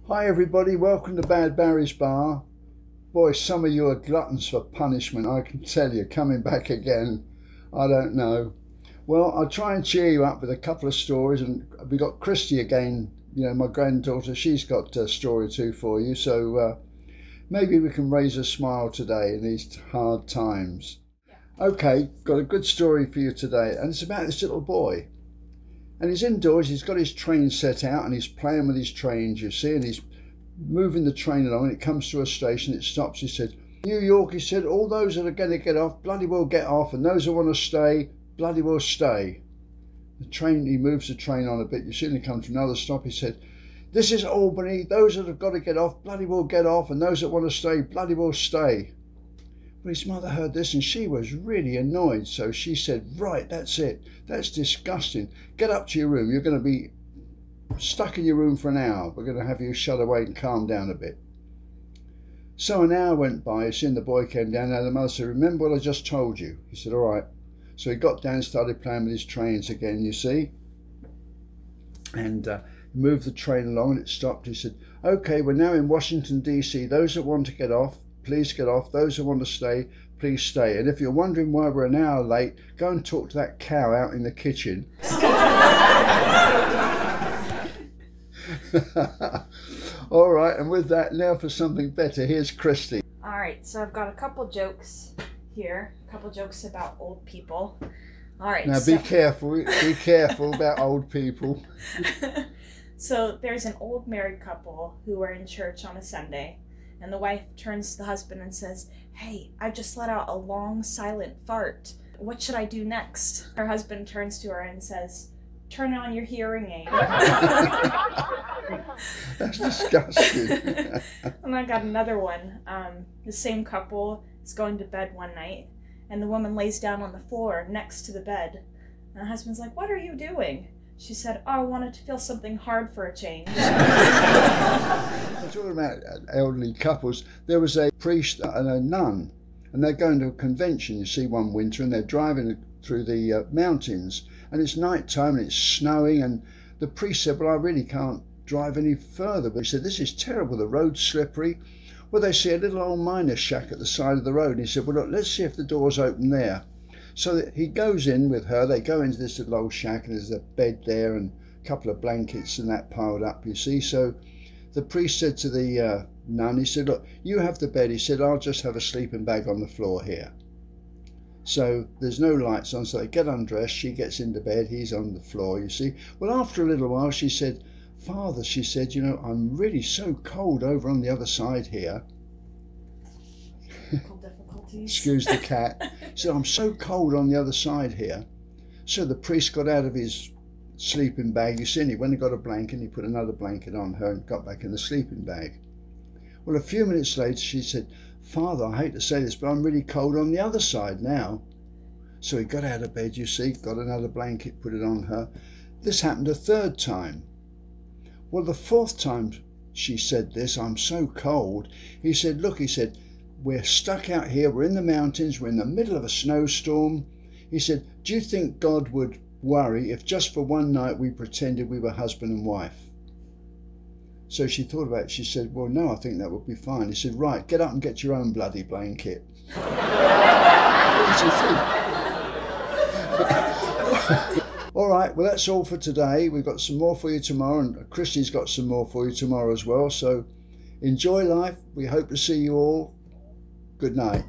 Hi everybody, welcome to Bad Barry's Bar. Boy, some of you are gluttons for punishment, I can tell you, coming back again. I don't know. Well, I'll try and cheer you up with a couple of stories, and we got Christy again, you know, my granddaughter, she's got a story too for you, so maybe we can raise a smile today in these hard times. Okay, got a good story for you today, and it's about this little boy. And he's indoors, he's got his train set out and he's playing with his trains, you see, and he's moving the train along, and it comes to a station, it stops. He said, New York, he said, all those that are going to get off, bloody well get off, and those that want to stay, bloody well stay. The train, he moves the train on a bit, you see, and he comes to another stop. He said, this is Albany, those that have got to get off, bloody well get off, and those that want to stay, bloody well stay. Well, his mother heard this and she was really annoyed, so she said, right, that's it, that's disgusting, get up to your room, you're going to be stuck in your room for an hour, we're going to have you shut away and calm down a bit. So an hour went by, you see, and the boy came down, and the mother said, remember what I just told you? He said, all right. So he got down and started playing with his trains again, you see, and moved the train along and it stopped. He said, okay, we're now in Washington DC, those that want to get off, please get off. Those who want to stay, please stay. And if you're wondering why we're an hour late, go and talk to that cow out in the kitchen. All right, and with that, now for something better. Here's Christy. All right, so I've got a couple jokes here, a couple jokes about old people. All right. Now be careful about old people. So there's an old married couple who are in church on a Sunday. And the wife turns to the husband and says, hey, I just let out a long, silent fart. What should I do next? Her husband turns to her and says, turn on your hearing aid. That's disgusting. And I got another one. The same couple is going to bed one night, and the woman lays down on the floor next to the bed. And the husband's like, what are you doing? She said, oh, I wanted to feel something hard for a change. Talking about elderly couples, there was a priest and a nun, and they're going to a convention, you see, one winter, and they're driving through the mountains, and it's night time and it's snowing, and the priest said, well, I really can't drive any further. But he said, this is terrible, the road's slippery. Well, they see a little old miner's shack at the side of the road, and he said, well, look, let's see if the door's open there. So that he goes in with her, they go into this little old shack, and there's a bed there and a couple of blankets and that piled up, you see. So the priest said to the nun, he said, look, you have the bed. He said, I'll just have a sleeping bag on the floor here. So there's no lights on, so they get undressed, she gets into bed, he's on the floor, you see. Well, after a little while, she said, Father, she said, you know, I'm really so cold over on the other side here. Excuse the cat. He said, I'm so cold on the other side here. So the priest got out of his sleeping bag, you see, and he went and got a blanket, and he put another blanket on her and got back in the sleeping bag. Well, a few minutes later, she said, Father, I hate to say this, but I'm really cold on the other side now. So he got out of bed, you see, got another blanket, put it on her. This happened a third time. Well, the fourth time she said this, I'm so cold, he said, look, he said, we're stuck out here, we're in the mountains, we're in the middle of a snowstorm. He said, do you think God would worry if just for one night we pretended we were husband and wife? So she thought about it, she said, well, no, I think that would be fine. He said, right, get up and get your own bloody blanket. What did you think? All right, well, that's all for today. We've got some more for you tomorrow, and Christy's got some more for you tomorrow as well. So enjoy life. We hope to see you all. Good night.